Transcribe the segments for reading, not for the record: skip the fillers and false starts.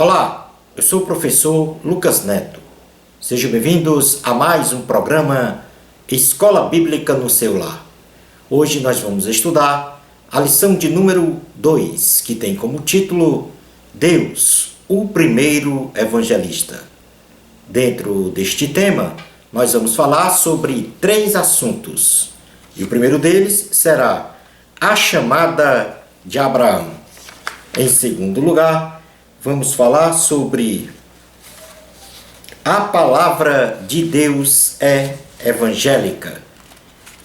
Olá, eu sou o professor Lucas Neto. Sejam bem-vindos a mais um programa Escola Bíblica no seu lar. Hoje nós vamos estudar a lição de número 2, que tem como título Deus, o primeiro evangelista. Dentro deste tema, nós vamos falar sobre 3 assuntos. E o primeiro deles será a chamada de Abraão. Em segundo lugar, vamos falar sobre a palavra de Deus é evangélica.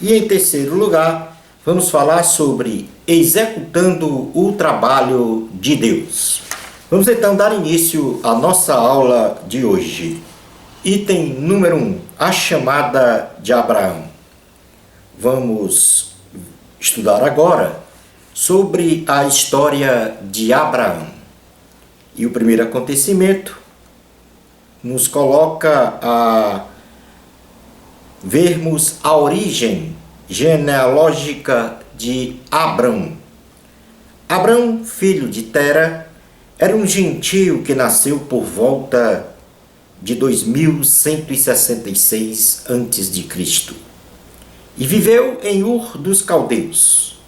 E em terceiro lugar, vamos falar sobre executando o trabalho de Deus. Vamos então dar início à nossa aula de hoje. Item número 1, a chamada de Abraão. Vamos estudar agora sobre a história de Abraão. E o primeiro acontecimento nos coloca a vermos a origem genealógica de Abrão. Abrão, filho de Tera, era um gentio que nasceu por volta de 2166 a.C. e viveu em Ur dos Caldeus.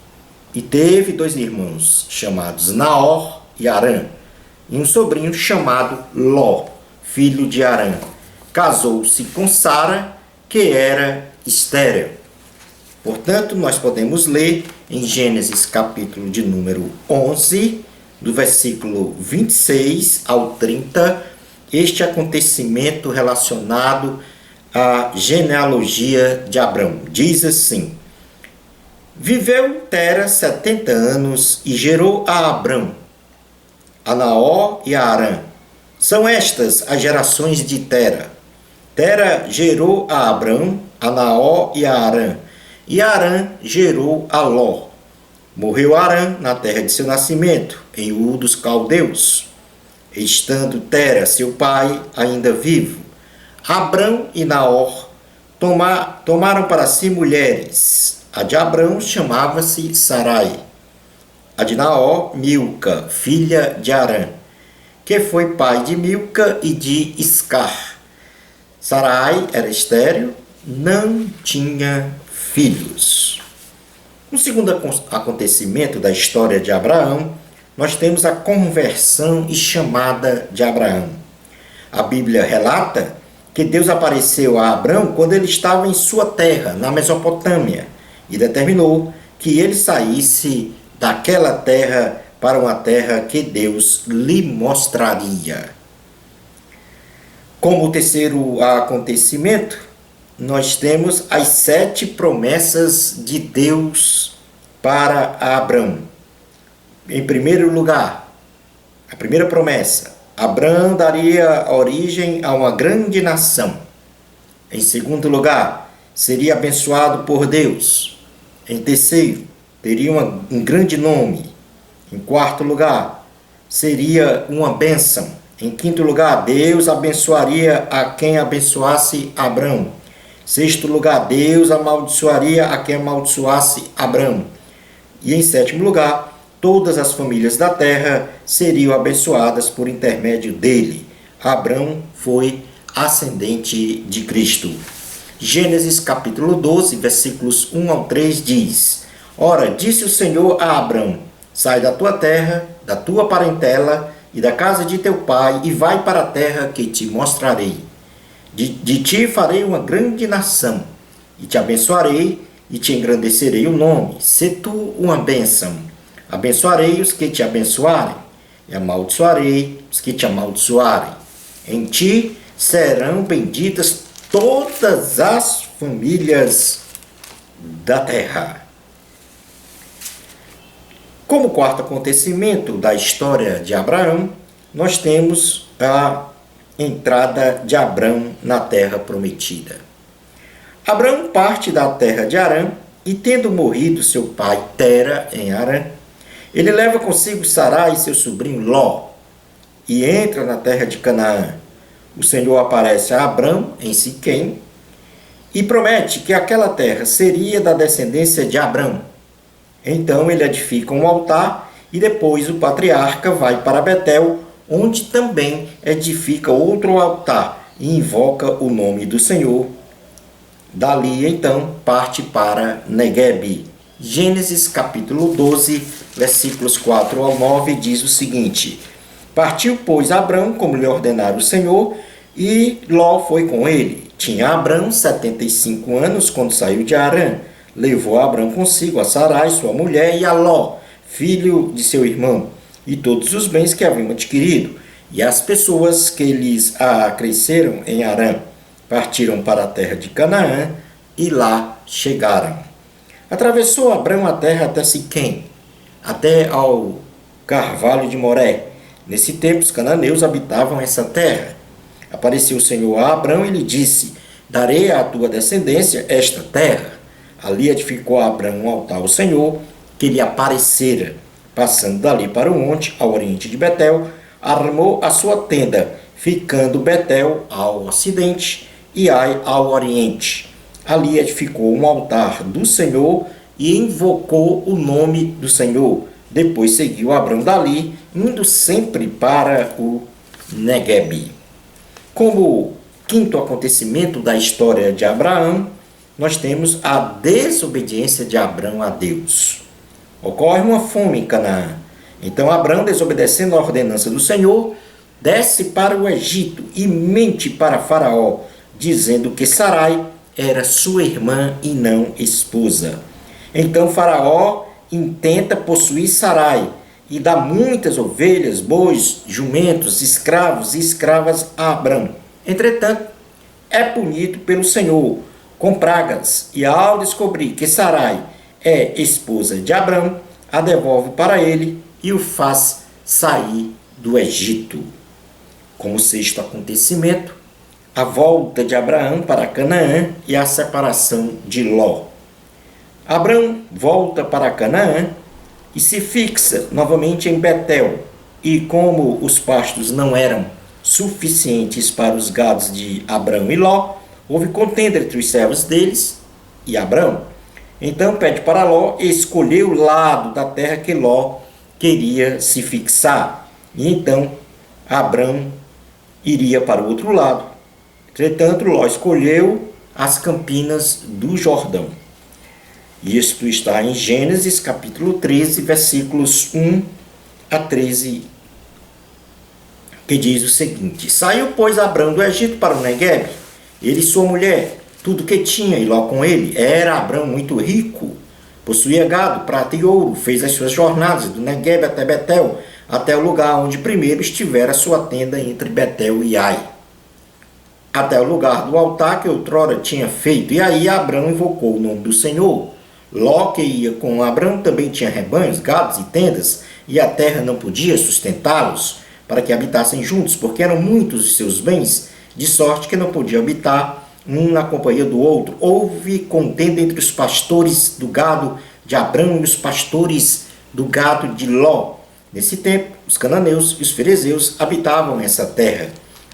E teve 2 irmãos, chamados Naor e Harã, e um sobrinho chamado Ló, filho de Harã. Casou-se com Sara, que era estéril. Portanto, nós podemos ler em Gênesis capítulo de número 11, do versículo 26 ao 30, este acontecimento relacionado à genealogia de Abrão. Diz assim: Viveu Tera 70 anos e gerou a Abrão, a Naor e a Harã. São estas as gerações de Tera. Tera gerou a Abrão, a Naor e a Harã. E Harã gerou a Ló. Morreu Harã na terra de seu nascimento, em Ur dos Caldeus, estando Tera, seu pai, ainda vivo. Abrão e Naor tomaram para si mulheres. A de Abrão chamava-se Sarai. A de Naor, Milca, filha de Harã, que foi pai de Milca e de Iscar. Sarai era estéril, não tinha filhos. No segundo acontecimento da história de Abraão, nós temos a conversão e chamada de Abraão. A Bíblia relata que Deus apareceu a Abrão quando ele estava em sua terra, na Mesopotâmia, e determinou que ele saísse daquela terra para uma terra que Deus lhe mostraria. Como terceiro acontecimento, nós temos as 7 promessas de Deus para Abrão. Em primeiro lugar, a primeira promessa: Abrão daria origem a uma grande nação. Em segundo lugar, seria abençoado por Deus. Em terceiro, teria um grande nome. Em quarto lugar, seria uma bênção. Em quinto lugar, Deus abençoaria a quem abençoasse Abrão. Sexto lugar, Deus amaldiçoaria a quem amaldiçoasse Abrão. E em sétimo lugar, todas as famílias da terra seriam abençoadas por intermédio dele. Abrão foi ascendente de Cristo. Gênesis capítulo 12, versículos 1 ao 3 diz: Ora, disse o Senhor a Abrão: Sai da tua terra, da tua parentela e da casa de teu pai, e vai para a terra que te mostrarei. De ti farei uma grande nação, e te abençoarei, e te engrandecerei o nome. Se tu uma bênção, abençoarei os que te abençoarem, e amaldiçoarei os que te amaldiçoarem. Em ti serão benditas todas as famílias da terra. Como quarto acontecimento da história de Abraão, nós temos a entrada de Abrão na terra prometida. Abrão parte da terra de Harã e, tendo morrido seu pai Tera em Harã, ele leva consigo Sarai e seu sobrinho Ló e entra na terra de Canaã. O Senhor aparece a Abrão em Siquém e promete que aquela terra seria da descendência de Abrão. Então ele edifica um altar e depois o patriarca vai para Betel, onde também edifica outro altar e invoca o nome do Senhor. Dali, então, parte para Neguebe. Gênesis capítulo 12, versículos 4 ao 9, diz o seguinte: Partiu, pois, Abrão, como lhe ordenara o Senhor, e Ló foi com ele. Tinha Abrão 75 anos quando saiu de Harã. Levou Abrão consigo a Sarai, sua mulher, e a Ló, filho de seu irmão, e todos os bens que haviam adquirido, e as pessoas que lhes acresceram em Harã. Partiram para a terra de Canaã, e lá chegaram. Atravessou Abrão a terra até Siquém, até ao carvalho de Moré. Nesse tempo, os cananeus habitavam essa terra. Apareceu o Senhor a Abrão e lhe disse: Darei à tua descendência esta terra. Ali edificou Abrão um altar ao Senhor, que lhe aparecera. Passando dali para o monte, ao oriente de Betel, armou a sua tenda, ficando Betel ao ocidente e Ai ao oriente. Ali edificou um altar do Senhor e invocou o nome do Senhor. Depois seguiu Abrão dali, indo sempre para o Neguebe. Como quinto acontecimento da história de Abraão, nós temos a desobediência de Abrão a Deus. Ocorre uma fome em Canaã. Então Abrão, desobedecendo a ordenança do Senhor, desce para o Egito e mente para Faraó, dizendo que Sarai era sua irmã e não esposa. Então Faraó intenta possuir Sarai e dá muitas ovelhas, bois, jumentos, escravos e escravas a Abrão. Entretanto, é punido pelo Senhor com pragas, e ao descobrir que Sarai é esposa de Abrão, a devolve para ele e o faz sair do Egito. Como sexto acontecimento, a volta de Abraão para Canaã e a separação de Ló. Abrão volta para Canaã e se fixa novamente em Betel, e como os pastos não eram suficientes para os gados de Abrão e Ló, houve contenda entre os servos deles e Abrão. Então pede para Ló escolher o lado da terra que Ló queria se fixar. E então Abrão iria para o outro lado. Entretanto, Ló escolheu as campinas do Jordão. Isto está em Gênesis capítulo 13, versículos 1 a 13, que diz o seguinte: Saiu, pois, Abrão do Egito para o Neguebe, ele e sua mulher, tudo que tinha, e Ló com ele. Era Abrão muito rico, possuía gado, prata e ouro. Fez as suas jornadas do Neguebe até Betel, até o lugar onde primeiro estivera a sua tenda entre Betel e Ai, até o lugar do altar que outrora tinha feito. E aí Abrão invocou o nome do Senhor. Ló, que ia com Abrão, também tinha rebanhos, gados e tendas, e a terra não podia sustentá-los para que habitassem juntos, porque eram muitos os seus bens, de sorte que não podia habitar um na companhia do outro. Houve contenda entre os pastores do gado de Abrão e os pastores do gado de Ló. Nesse tempo, os cananeus e os ferezeus habitavam essa terra.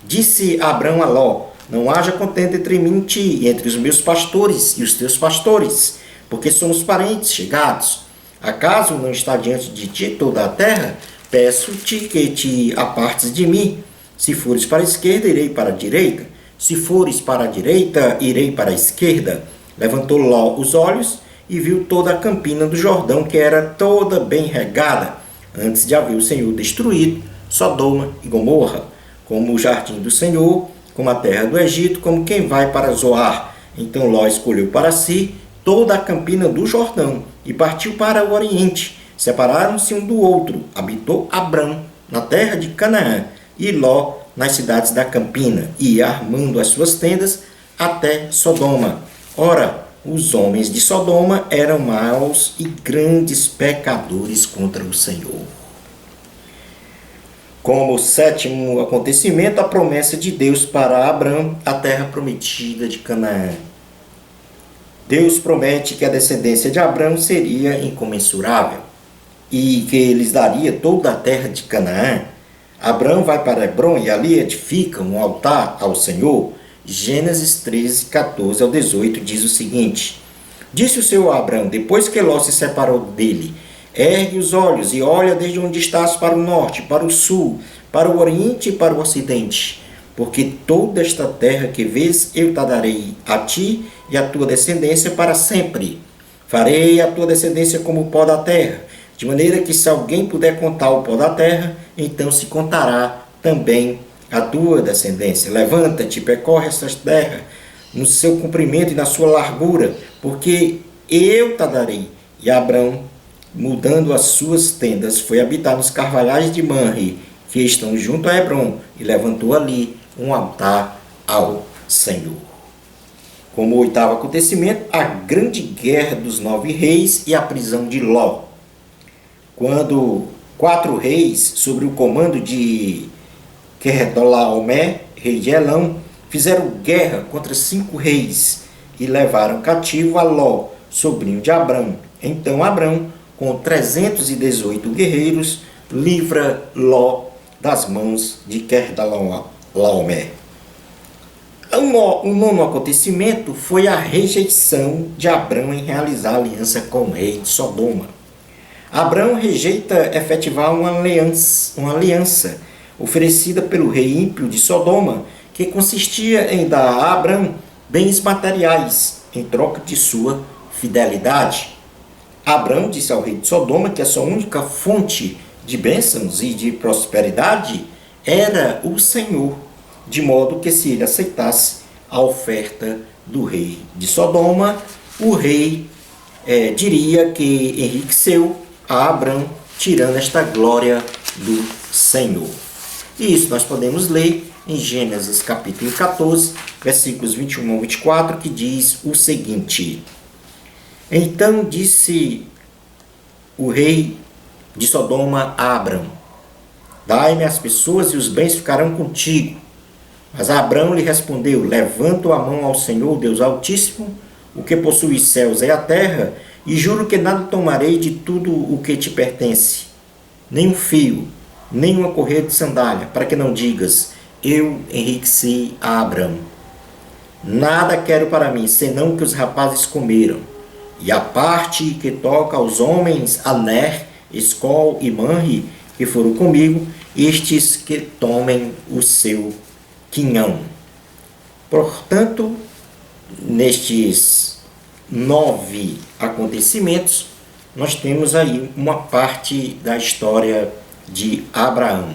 Disse Abrão a Ló: Não haja contenda entre mim e ti, e entre os meus pastores e os teus pastores, porque somos parentes chegados. Acaso não está diante de ti toda a terra? Peço-te que te apartes de mim. Se fores para a esquerda, irei para a direita. Se fores para a direita, irei para a esquerda. Levantou Ló os olhos e viu toda a campina do Jordão, que era toda bem regada, antes de haver o Senhor destruído Sodoma e Gomorra, como o jardim do Senhor, como a terra do Egito, como quem vai para Zoar. Então Ló escolheu para si toda a campina do Jordão e partiu para o oriente. Separaram-se um do outro. Habitou Abrão na terra de Canaã e Ló nas cidades da campina, e ia armando as suas tendas até Sodoma. Ora, os homens de Sodoma eram maus e grandes pecadores contra o Senhor. Como sétimo acontecimento, a promessa de Deus para Abrão, a terra prometida de Canaã. Deus promete que a descendência de Abrão seria incomensurável e que lhes daria toda a terra de Canaã. Abrão vai para Hebrom e ali edifica um altar ao Senhor. Gênesis 13, 14 ao 18 diz o seguinte: Disse o Senhor a Abrão, depois que Ló se separou dele: Ergue os olhos e olha desde onde estás para o norte, para o sul, para o oriente e para o ocidente. Porque toda esta terra que vês eu te darei a ti e a tua descendência para sempre. Farei a tua descendência como o pó da terra, de maneira que se alguém puder contar o pó da terra, então se contará também a tua descendência. Levanta-te, percorre esta terra no seu comprimento e na sua largura, porque eu te darei. E Abrão, mudando as suas tendas, foi habitar nos carvalhais de Manre, que estão junto a Hebrom, e levantou ali um altar ao Senhor. Como oitavo acontecimento, a grande guerra dos 9 reis e a prisão de Ló. Quando 4 reis, sob o comando de Quedorlaomer, rei de Elão, fizeram guerra contra 5 reis e levaram cativo a Ló, sobrinho de Abrão. Então Abrão, com 318 guerreiros, livra Ló das mãos de Quedorlaomer. O nono acontecimento foi a rejeição de Abrão em realizar aliança com o rei de Sodoma. Abrão rejeita efetivar uma aliança oferecida pelo rei ímpio de Sodoma, que consistia em dar a Abrão bens materiais em troca de sua fidelidade. Abrão disse ao rei de Sodoma que a sua única fonte de bênçãos e de prosperidade era o Senhor, de modo que se ele aceitasse a oferta do rei de Sodoma, o rei diria que enriqueceu a Abrão, tirando esta glória do Senhor. E isso nós podemos ler em Gênesis capítulo 14, versículos 21 ao 24, que diz o seguinte: Então disse o rei de Sodoma a Abrão: Dai-me as pessoas e os bens ficarão contigo. Mas Abrão lhe respondeu: Levanto a mão ao Senhor, Deus Altíssimo, o que possui céus e a terra, e juro que nada tomarei de tudo o que te pertence, nem um fio, nem uma correia de sandália, para que não digas: eu enriqueci a Abrão. Nada quero para mim, senão o que os rapazes comeram, e a parte que toca aos homens, Aner, Escol e Manre, que foram comigo, estes que tomem o seu quinhão. Portanto, nestes 9 acontecimentos, nós temos aí uma parte da história de Abraão.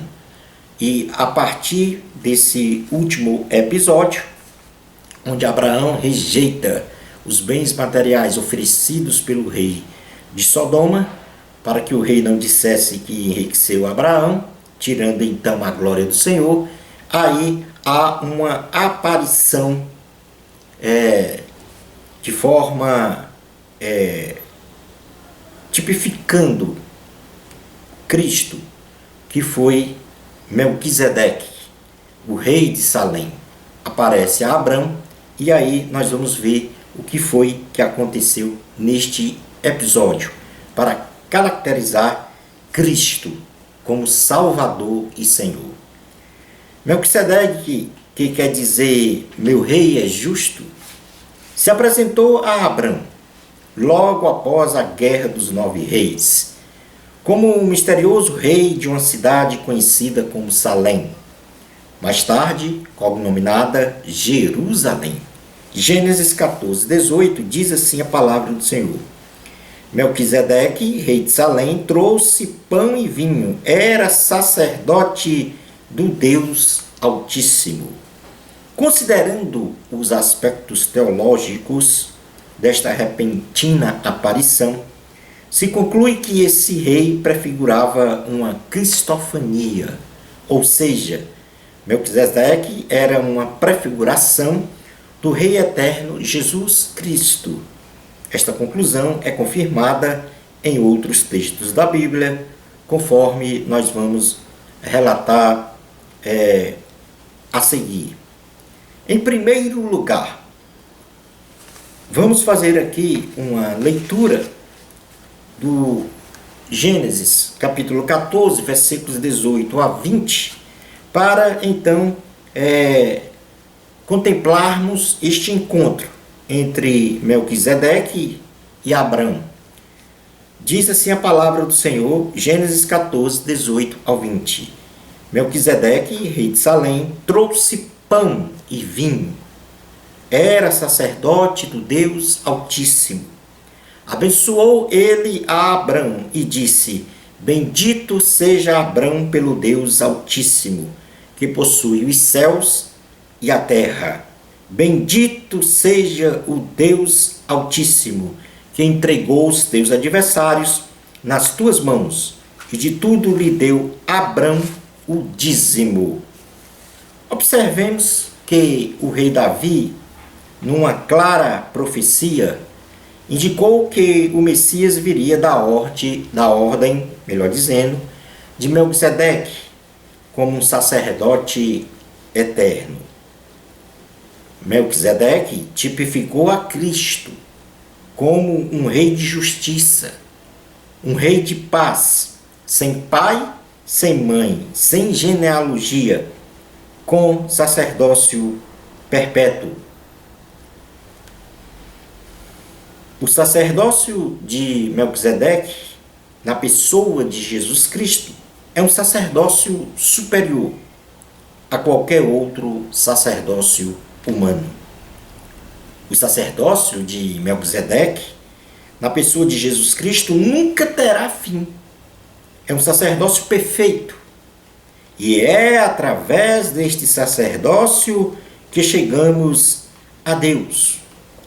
E a partir desse último episódio, onde Abraão rejeita os bens materiais oferecidos pelo rei de Sodoma, para que o rei não dissesse que enriqueceu Abraão, tirando então a glória do Senhor, aí há uma aparição de forma tipificando Cristo, que foi Melquisedeque, o rei de Salém. Aparece a Abrão e aí nós vamos ver o que foi que aconteceu neste episódio para caracterizar Cristo como Salvador e Senhor. Melquisedeque, que quer dizer meu rei é justo, se apresentou a Abrão logo após a guerra dos 9 reis, como um misterioso rei de uma cidade conhecida como Salém, mais tarde cognominada Jerusalém. Gênesis 14, 18 diz assim a palavra do Senhor: Melquisedeque, rei de Salém, trouxe pão e vinho, era sacerdote do Deus Altíssimo. Considerando os aspectos teológicos desta repentina aparição, se conclui que esse rei prefigurava uma cristofania, ou seja, Melquisedeque era uma prefiguração do Rei Eterno Jesus Cristo. Esta conclusão é confirmada em outros textos da Bíblia, conforme nós vamos relatar a seguir. Em primeiro lugar, vamos fazer aqui uma leitura do Gênesis, capítulo 14, versículos 18 a 20, para então contemplarmos este encontro entre Melquisedeque e Abrão. Diz assim a palavra do Senhor, Gênesis 14, 18 ao 20. Melquisedeque, rei de Salém, trouxe pão e vinho. Era sacerdote do Deus Altíssimo. Abençoou ele a Abrão e disse: Bendito seja Abrão pelo Deus Altíssimo, que possui os céus e a terra. Bendito seja o Deus Altíssimo, que entregou os teus adversários nas tuas mãos, e de tudo lhe deu Abrão o dízimo. Observemos que o rei Davi, numa clara profecia, indicou que o Messias viria da ordem, melhor dizendo, de Melquisedeque, como um sacerdote eterno. Melquisedeque tipificou a Cristo como um rei de justiça, um rei de paz, sem pai, sem mãe, sem genealogia, com sacerdócio perpétuo. O sacerdócio de Melquisedeque, na pessoa de Jesus Cristo, é um sacerdócio superior a qualquer outro sacerdócio humano. O sacerdócio de Melquisedeque, na pessoa de Jesus Cristo, nunca terá fim. É um sacerdócio perfeito. E é através deste sacerdócio que chegamos a Deus,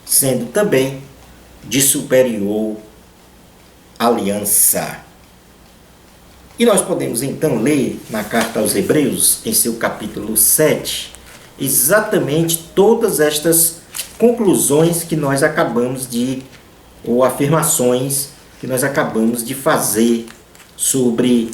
sendo também de superior aliança. E nós podemos então ler na carta aos Hebreus, em seu capítulo 7, exatamente todas estas conclusões que nós acabamos de, ou afirmações que nós acabamos de fazer sobre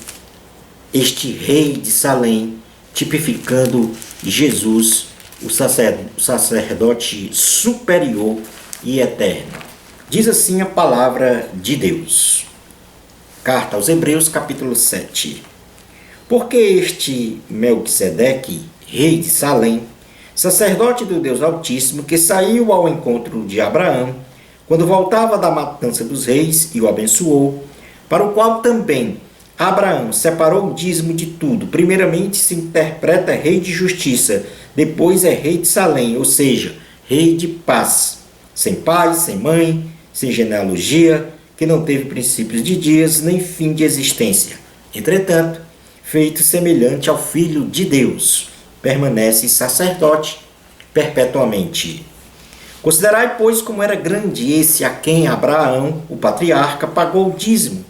este rei de Salém, tipificando Jesus, o sacerdote superior e eterno. Diz assim a palavra de Deus. Carta aos Hebreus, capítulo 7. Porque este Melquisedeque, rei de Salém, sacerdote do Deus Altíssimo, que saiu ao encontro de Abraão, quando voltava da matança dos reis e o abençoou, para o qual também Abraão separou o dízimo de tudo. Primeiramente se interpreta rei de justiça, depois é rei de Salém, ou seja, rei de paz, sem pai, sem mãe, sem genealogia, que não teve princípios de dias, nem fim de existência. Entretanto, feito semelhante ao Filho de Deus, permanece sacerdote perpetuamente. Considerai, pois, como era grande esse a quem Abraão, o patriarca, pagou o dízimo,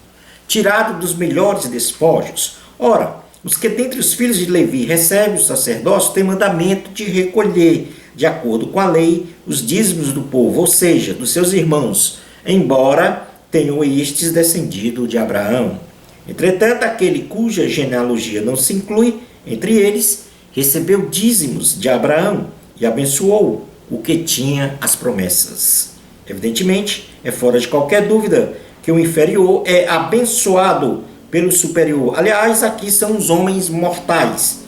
tirado dos melhores despojos. Ora, os que dentre os filhos de Levi recebem o sacerdócio têm mandamento de recolher, de acordo com a lei, os dízimos do povo, ou seja, dos seus irmãos, embora tenham estes descendido de Abraão. Entretanto, aquele cuja genealogia não se inclui entre eles, recebeu dízimos de Abraão e abençoou o que tinha as promessas. Evidentemente, é fora de qualquer dúvida que o inferior é abençoado pelo superior. Aliás, aqui são os homens mortais,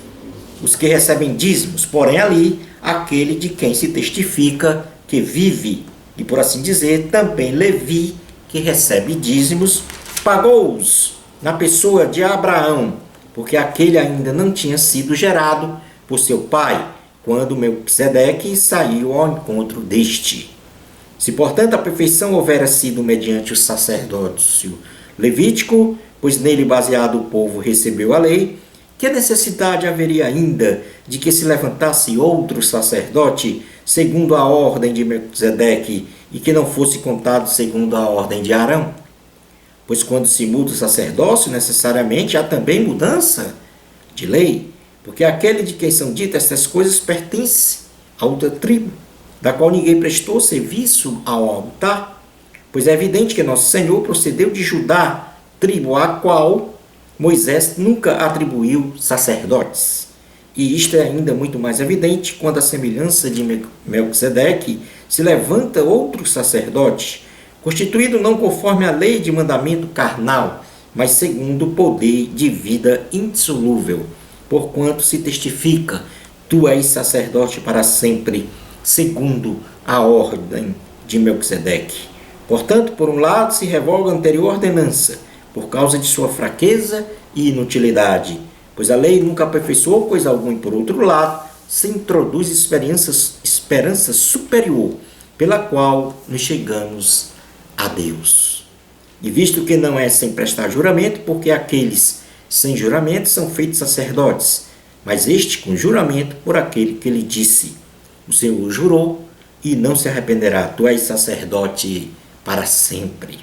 os que recebem dízimos, porém ali, aquele de quem se testifica que vive, e por assim dizer, também Levi, que recebe dízimos, pagou-os na pessoa de Abraão, porque aquele ainda não tinha sido gerado por seu pai, quando Melquisedeque saiu ao encontro deste. Se, portanto, a perfeição houvera sido mediante o sacerdócio levítico, pois nele baseado o povo recebeu a lei, que necessidade haveria ainda de que se levantasse outro sacerdote segundo a ordem de Melquisedeque e que não fosse contado segundo a ordem de Arão? Pois quando se muda o sacerdócio, necessariamente há também mudança de lei, porque aquele de quem são ditas estas coisas pertence a outra tribo, da qual ninguém prestou serviço ao altar, pois é evidente que nosso Senhor procedeu de Judá, tribo a qual Moisés nunca atribuiu sacerdotes. E isto é ainda muito mais evidente quando a semelhança de Melquisedeque se levanta outro sacerdote, constituído não conforme a lei de mandamento carnal, mas segundo o poder de vida indissolúvel, porquanto se testifica, tu és sacerdote para sempre, segundo a ordem de Melquisedeque. Portanto, por um lado, se revoga a anterior ordenança, por causa de sua fraqueza e inutilidade, pois a lei nunca aperfeiçoou coisa alguma, e por outro lado, se introduz esperança superior, pela qual nos chegamos a Deus. E visto que não é sem prestar juramento, porque aqueles sem juramento são feitos sacerdotes, mas este com juramento por aquele que lhe disse: o Senhor jurou e não se arrependerá, tu és sacerdote para sempre.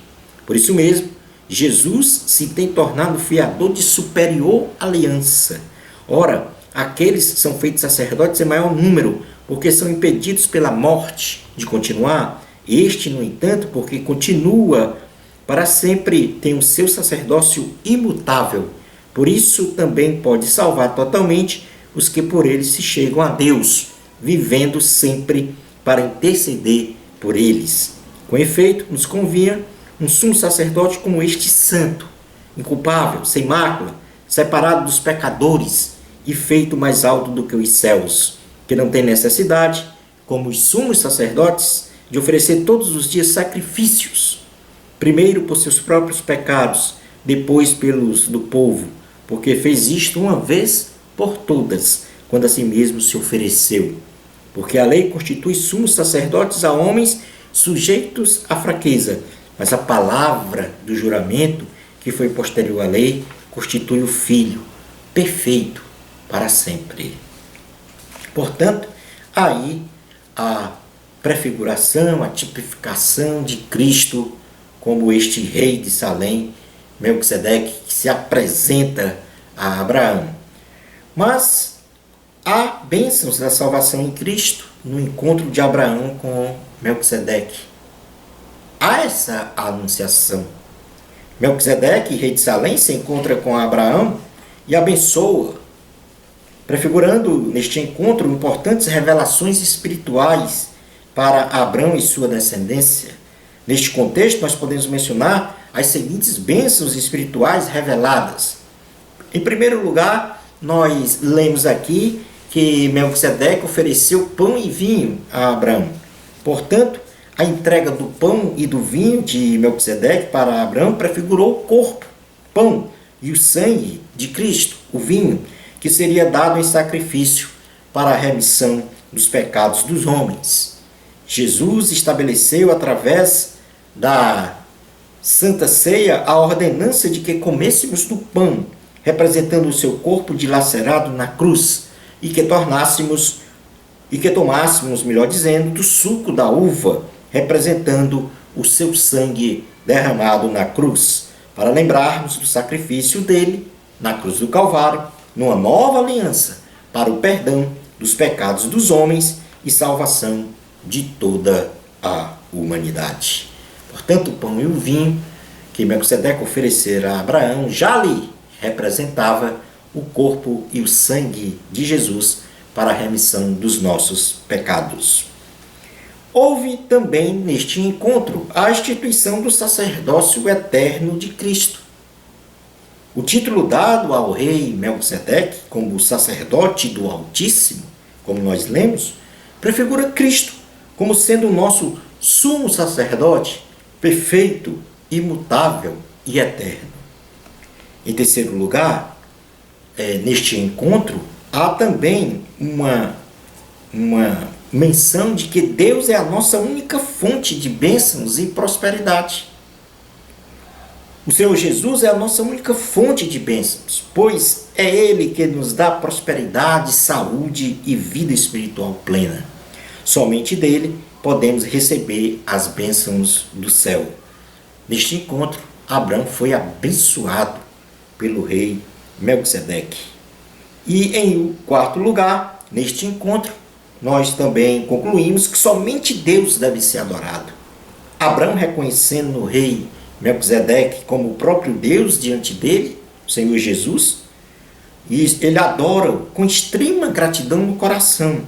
Por isso mesmo, Jesus se tem tornado fiador de superior aliança. Ora, aqueles são feitos sacerdotes em maior número, porque são impedidos pela morte de continuar. Este, no entanto, porque continua para sempre, tem o seu sacerdócio imutável. Por isso também pode salvar totalmente os que por ele se chegam a Deus, vivendo sempre para interceder por eles. Com efeito, nos convinha um sumo sacerdote como este santo, inculpável, sem mácula, separado dos pecadores e feito mais alto do que os céus, que não tem necessidade, como os sumos sacerdotes, de oferecer todos os dias sacrifícios, primeiro por seus próprios pecados, depois pelos do povo, porque fez isto uma vez por todas, quando a si mesmo se ofereceu. Porque a lei constitui sumos sacerdotes a homens sujeitos à fraqueza, mas a palavra do juramento, que foi posterior à lei, constitui o Filho, perfeito para sempre. Portanto, aí a prefiguração, a tipificação de Cristo como este rei de Salém, Melquisedeque, que se apresenta a Abraão. Mas há bênçãos da salvação em Cristo no encontro de Abraão com Melquisedeque. Há essa anunciação. Melquisedeque, rei de Salém, se encontra com Abraão e abençoa, prefigurando neste encontro importantes revelações espirituais para Abraão e sua descendência. Neste contexto, nós podemos mencionar as seguintes bênçãos espirituais reveladas. Em primeiro lugar, nós lemos aqui que Melquisedeque ofereceu pão e vinho a Abraão. Portanto, a entrega do pão e do vinho de Melquisedeque para Abraão prefigurou o corpo, pão, e o sangue de Cristo, o vinho, que seria dado em sacrifício para a remissão dos pecados dos homens. Jesus estabeleceu, através da Santa Ceia, a ordenança de que comêssemos do pão, representando o seu corpo dilacerado na cruz, e que tomássemos, melhor dizendo, do suco da uva, representando o seu sangue derramado na cruz, para lembrarmos do sacrifício dele na cruz do Calvário, numa nova aliança, para o perdão dos pecados dos homens e salvação de toda a humanidade. Portanto, o pão e o vinho que Melquisedeque oferecera a Abraão já lhe representava o corpo e o sangue de Jesus para a remissão dos nossos pecados. Houve também neste encontro a instituição do sacerdócio eterno de Cristo. O título dado ao rei Melquisedeque como sacerdote do Altíssimo, como nós lemos, prefigura Cristo como sendo o nosso sumo sacerdote, perfeito, imutável e eterno. Em terceiro lugar, neste encontro, há também uma menção de que Deus é a nossa única fonte de bênçãos e prosperidade. O Senhor Jesus é a nossa única fonte de bênçãos, pois é Ele que nos dá prosperidade, saúde e vida espiritual plena. Somente dele podemos receber as bênçãos do céu. Neste encontro, Abraão foi abençoado pelo rei Melquisedeque. E em quarto lugar, neste encontro, nós também concluímos que somente Deus deve ser adorado. Abraão, reconhecendo o rei Melquisedeque como o próprio Deus diante dele, o Senhor Jesus, e ele adora com extrema gratidão no coração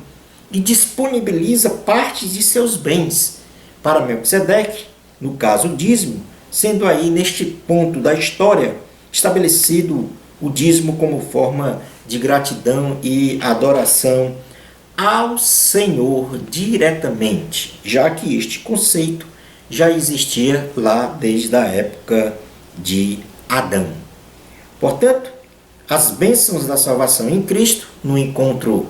e disponibiliza partes de seus bens para Melquisedeque, no caso o dízimo, sendo aí neste ponto da história estabelecido o dízimo como forma de gratidão e adoração ao Senhor diretamente, já que este conceito já existia lá desde a época de Adão. Portanto, as bênçãos da salvação em Cristo, no encontro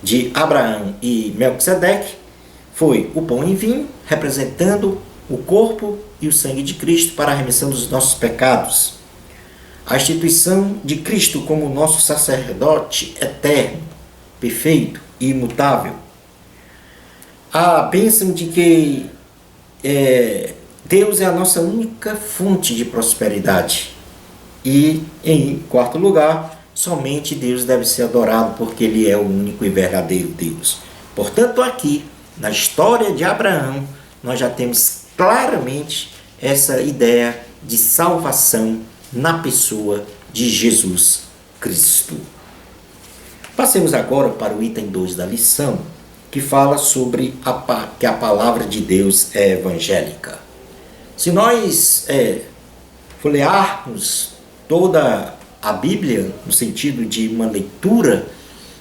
de Abraão e Melquisedeque, foi o pão e vinho, representando o corpo e o sangue de Cristo para a remissão dos nossos pecados. A instituição de Cristo como nosso sacerdote eterno, perfeito e imutável. A bênção de que Deus é a nossa única fonte de prosperidade. E, em quarto lugar, somente Deus deve ser adorado porque Ele é o único e verdadeiro Deus. Portanto, aqui, na história de Abraão, nós já temos claramente essa ideia de salvação na pessoa de Jesus Cristo. Passemos agora para o item 2 da lição, que fala sobre que a palavra de Deus é evangélica. Se nós folhearmos toda a Bíblia, no sentido de uma leitura,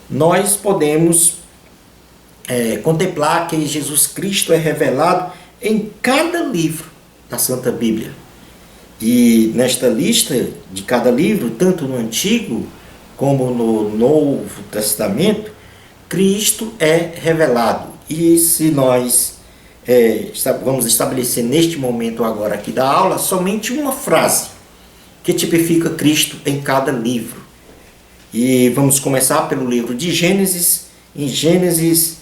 nós podemos contemplar que Jesus Cristo é revelado em cada livro da Santa Bíblia. E nesta lista de cada livro, tanto no Antigo como no Novo Testamento, Cristo é revelado. E se nós vamos estabelecer neste momento agora aqui da aula, somente uma frase que tipifica Cristo em cada livro. E vamos começar pelo livro de Gênesis. Em Gênesis,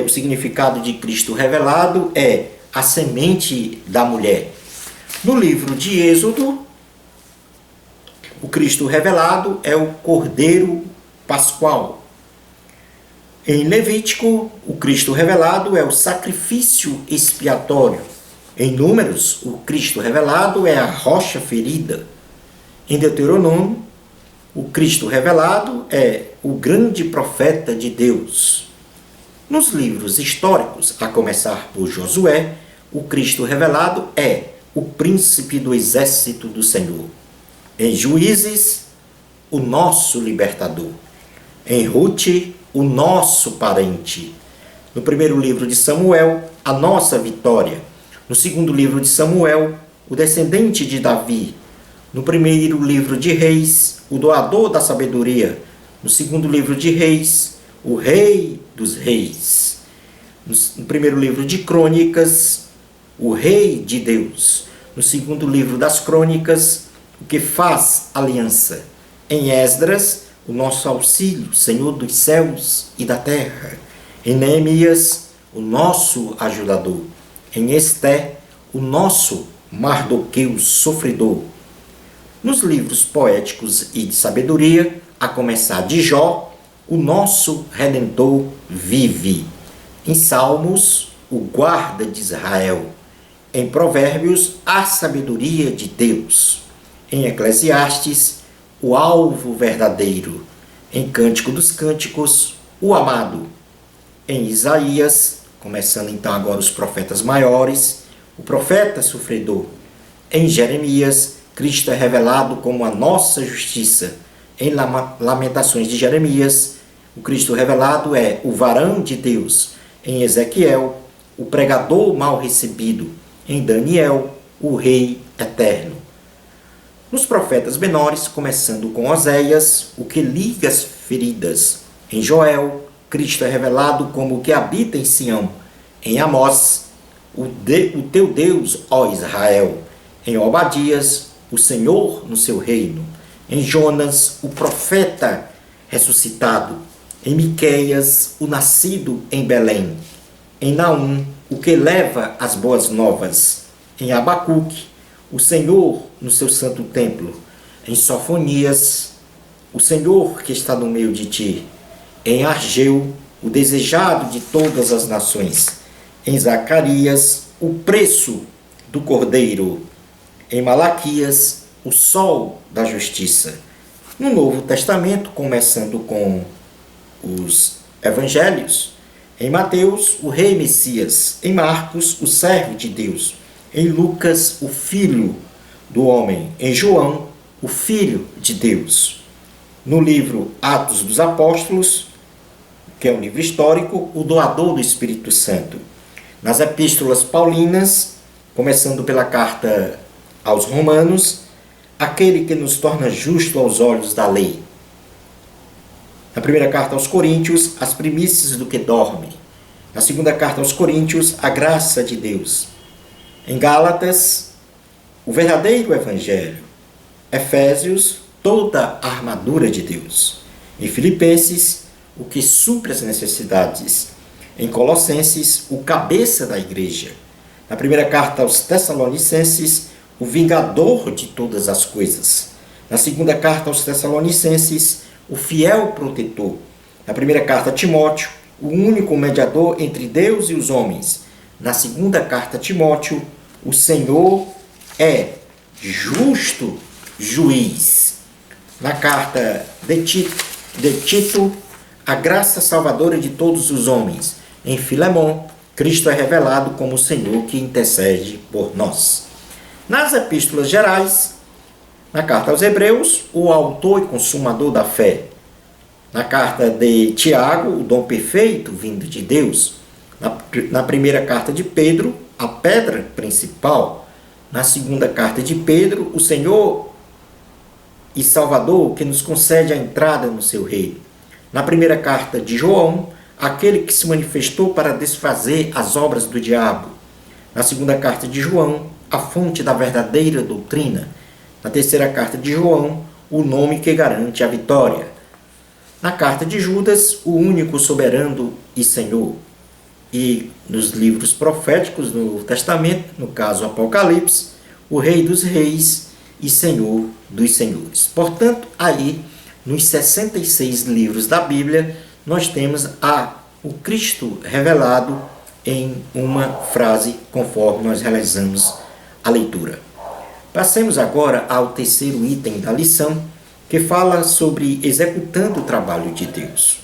o significado de Cristo revelado é a semente da mulher. No livro de Êxodo, o Cristo revelado é o Cordeiro Pascual. Em Levítico, o Cristo revelado é o sacrifício expiatório. Em Números, o Cristo revelado é a rocha ferida. Em Deuteronômio, o Cristo revelado é o grande profeta de Deus. Nos livros históricos, a começar por Josué, o Cristo revelado é o príncipe do exército do Senhor. Em Juízes, o nosso libertador. Em Rute, o nosso parente. No primeiro livro de Samuel, a nossa vitória. No segundo livro de Samuel, o descendente de Davi. No primeiro livro de Reis, o doador da sabedoria. No segundo livro de Reis, o rei dos reis. No primeiro livro de Crônicas, o rei de Deus. No segundo livro das Crônicas, o que faz aliança. Em Esdras, o nosso auxílio, Senhor dos céus e da terra. Em Neemias, o nosso ajudador. Em Esté, o nosso Mardoqueu sofredor. Nos livros poéticos e de sabedoria, a começar de Jó, o nosso Redentor vive. Em Salmos, o guarda de Israel. Em Provérbios, a sabedoria de Deus. Em Eclesiastes, o alvo verdadeiro. Em Cântico dos Cânticos, o amado. Em Isaías, começando então agora os profetas maiores, o profeta sofredor. Em Jeremias, Cristo é revelado como a nossa justiça. Em Lamentações de Jeremias, o Cristo revelado é o varão de Deus. Em Ezequiel, o pregador mal recebido. Em Daniel, o rei eterno. Nos profetas menores, começando com Oséias, o que liga as feridas. Em Joel, Cristo é revelado como o que habita em Sião. Em Amós, o teu Deus, ó Israel. Em Obadias, o Senhor no seu reino. Em Jonas, o profeta ressuscitado. Em Miqueias, o nascido em Belém. Em Naum, o que leva as boas novas. Em Abacuque, o Senhor no seu santo templo. Em Sofonias, o Senhor que está no meio de ti. Em Ageu, o desejado de todas as nações. Em Zacarias, o preço do Cordeiro. Em Malaquias, o sol da justiça. No Novo Testamento, começando com os evangelhos, em Mateus, o rei Messias. Em Marcos, o servo de Deus. Em Lucas, o filho do homem. Em João, o filho de Deus. No livro Atos dos Apóstolos, que é um livro histórico, o doador do Espírito Santo. Nas epístolas paulinas, começando pela carta aos Romanos, aquele que nos torna justo aos olhos da lei. Na primeira carta aos Coríntios, as primícias do que dormem. Na segunda carta aos Coríntios, a graça de Deus. Em Gálatas, o verdadeiro evangelho. Efésios, toda a armadura de Deus. Em Filipenses, o que supre as necessidades. Em Colossenses, o cabeça da igreja. Na primeira carta aos Tessalonicenses, o vingador de todas as coisas. Na segunda carta aos Tessalonicenses, o fiel protetor. Na primeira carta a Timóteo, o único mediador entre Deus e os homens. Na segunda carta a Timóteo, o Senhor é justo juiz. Na carta de Tito, a graça salvadora de todos os homens. Em Filemon, Cristo é revelado como o Senhor que intercede por nós. Nas epístolas gerais, na carta aos Hebreus, o autor e consumador da fé. Na carta de Tiago, o dom perfeito vindo de Deus. Na primeira carta de Pedro, a pedra principal. Na segunda carta de Pedro, o Senhor e Salvador que nos concede a entrada no seu reino. Na primeira carta de João, aquele que se manifestou para desfazer as obras do diabo. Na segunda carta de João, a fonte da verdadeira doutrina. Na terceira carta de João, o nome que garante a vitória. Na carta de Judas, o único soberano e Senhor. E nos livros proféticos do Novo Testamento, no caso Apocalipse, o Rei dos Reis e Senhor dos Senhores. Portanto, aí, nos 66 livros da Bíblia, nós temos o Cristo revelado em uma frase, conforme nós realizamos a leitura. Passemos agora ao terceiro item da lição, que fala sobre executando o trabalho de Deus.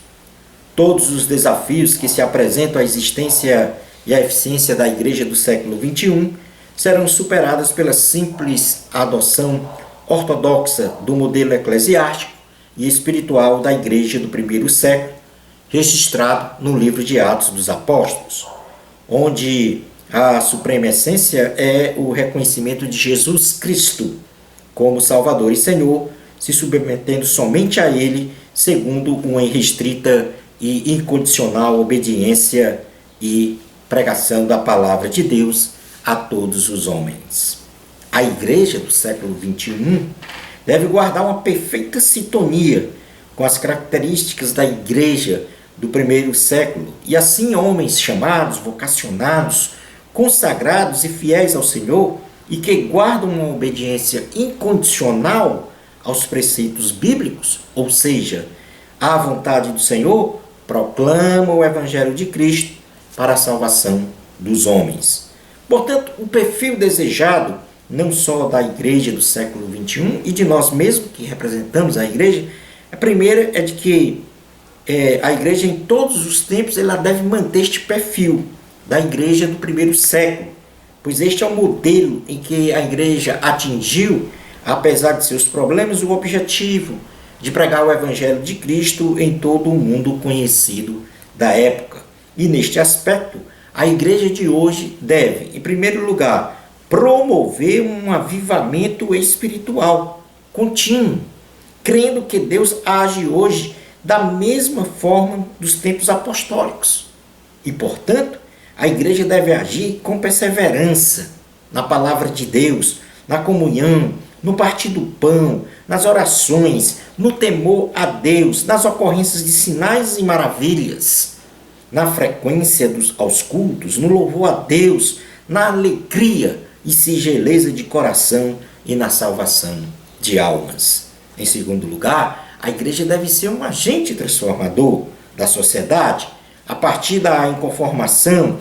Todos os desafios que se apresentam à existência e à eficiência da igreja do século XXI serão superados pela simples adoção ortodoxa do modelo eclesiástico e espiritual da igreja do primeiro século, registrado no livro de Atos dos Apóstolos, onde a suprema essência é o reconhecimento de Jesus Cristo como Salvador e Senhor, se submetendo somente a Ele, segundo uma irrestrita e incondicional obediência e pregação da palavra de Deus a todos os homens. A igreja do século XXI deve guardar uma perfeita sintonia com as características da igreja do primeiro século, e assim homens chamados, vocacionados, consagrados e fiéis ao Senhor e que guardam uma obediência incondicional aos preceitos bíblicos, ou seja, à vontade do Senhor, proclamam o Evangelho de Cristo para a salvação dos homens. Portanto, o perfil desejado, não só da igreja do século XXI e de nós mesmos que representamos a igreja, a primeira é de que a igreja em todos os tempos ela deve manter este perfil da igreja do primeiro século, pois este é o modelo em que a igreja atingiu, apesar de seus problemas, o objetivo de pregar o Evangelho de Cristo em todo o mundo conhecido da época. E neste aspecto, a igreja de hoje deve, em primeiro lugar, promover um avivamento espiritual contínuo, crendo que Deus age hoje da mesma forma dos tempos apostólicos. E, portanto, a igreja deve agir com perseverança na palavra de Deus, na comunhão, no partir do pão, nas orações, no temor a Deus, nas ocorrências de sinais e maravilhas, na frequência aos cultos, no louvor a Deus, na alegria e singeleza de coração e na salvação de almas. Em segundo lugar, a igreja deve ser um agente transformador da sociedade, a partir da inconformação,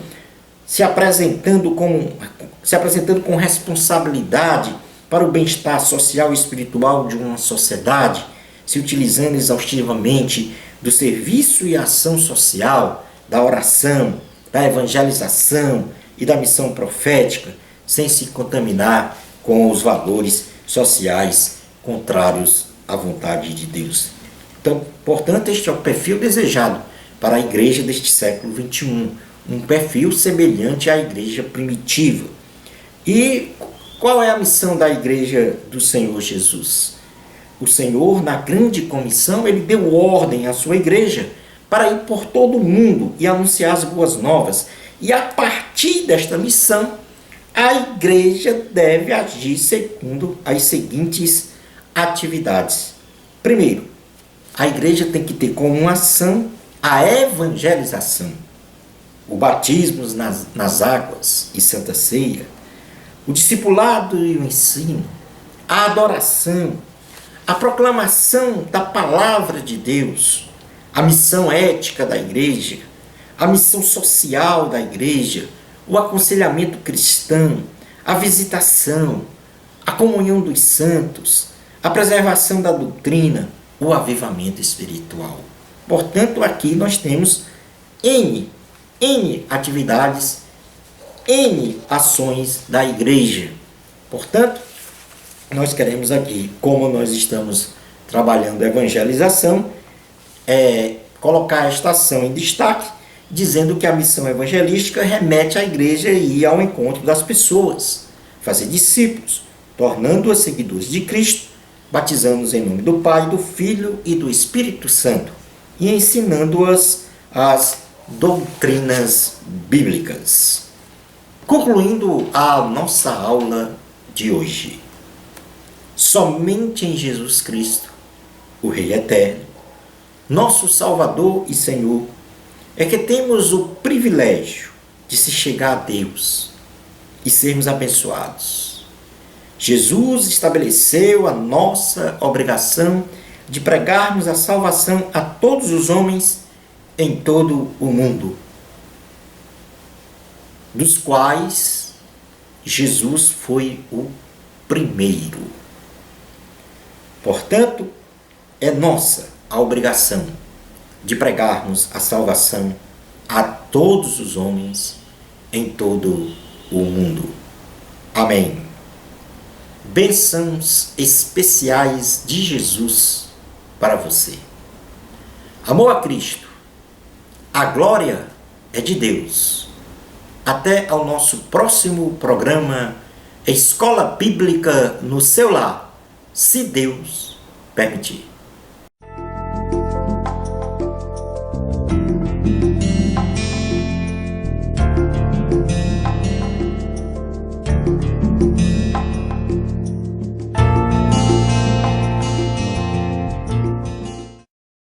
se apresentando com responsabilidade para o bem-estar social e espiritual de uma sociedade, se utilizando exaustivamente do serviço e ação social, da oração, da evangelização e da missão profética, sem se contaminar com os valores sociais contrários à vontade de Deus. Então, portanto, este é o perfil desejado para a igreja deste século XXI, um perfil semelhante à igreja primitiva. E qual é a missão da igreja do Senhor Jesus? O Senhor, na grande comissão, ele deu ordem à sua igreja para ir por todo o mundo e anunciar as boas novas. E a partir desta missão, a igreja deve agir segundo as seguintes atividades. Primeiro, a igreja tem que ter como ação a evangelização, o batismo nas águas e Santa Ceia, o discipulado e o ensino, a adoração, a proclamação da palavra de Deus, a missão ética da igreja, a missão social da igreja, o aconselhamento cristão, a visitação, a comunhão dos santos, a preservação da doutrina, o avivamento espiritual. Portanto, aqui nós temos N atividades, N ações da igreja. Portanto, nós queremos aqui, como nós estamos trabalhando a evangelização, colocar esta ação em destaque, dizendo que a missão evangelística remete à igreja e ir ao encontro das pessoas, fazer discípulos, tornando-as seguidores de Cristo, batizando-os em nome do Pai, do Filho e do Espírito Santo, e ensinando-as as doutrinas bíblicas. Concluindo a nossa aula de hoje, somente em Jesus Cristo, o Rei Eterno, nosso Salvador e Senhor, é que temos o privilégio de se chegar a Deus e sermos abençoados. Jesus estabeleceu a nossa obrigação de pregarmos a salvação a todos os homens em todo o mundo, dos quais Jesus foi o primeiro. Portanto, é nossa a obrigação de pregarmos a salvação a todos os homens em todo o mundo. Amém. Bênçãos especiais de Jesus para você. Amor a Cristo. A glória é de Deus. Até ao nosso próximo programa Escola Bíblica no seu lar, se Deus permitir.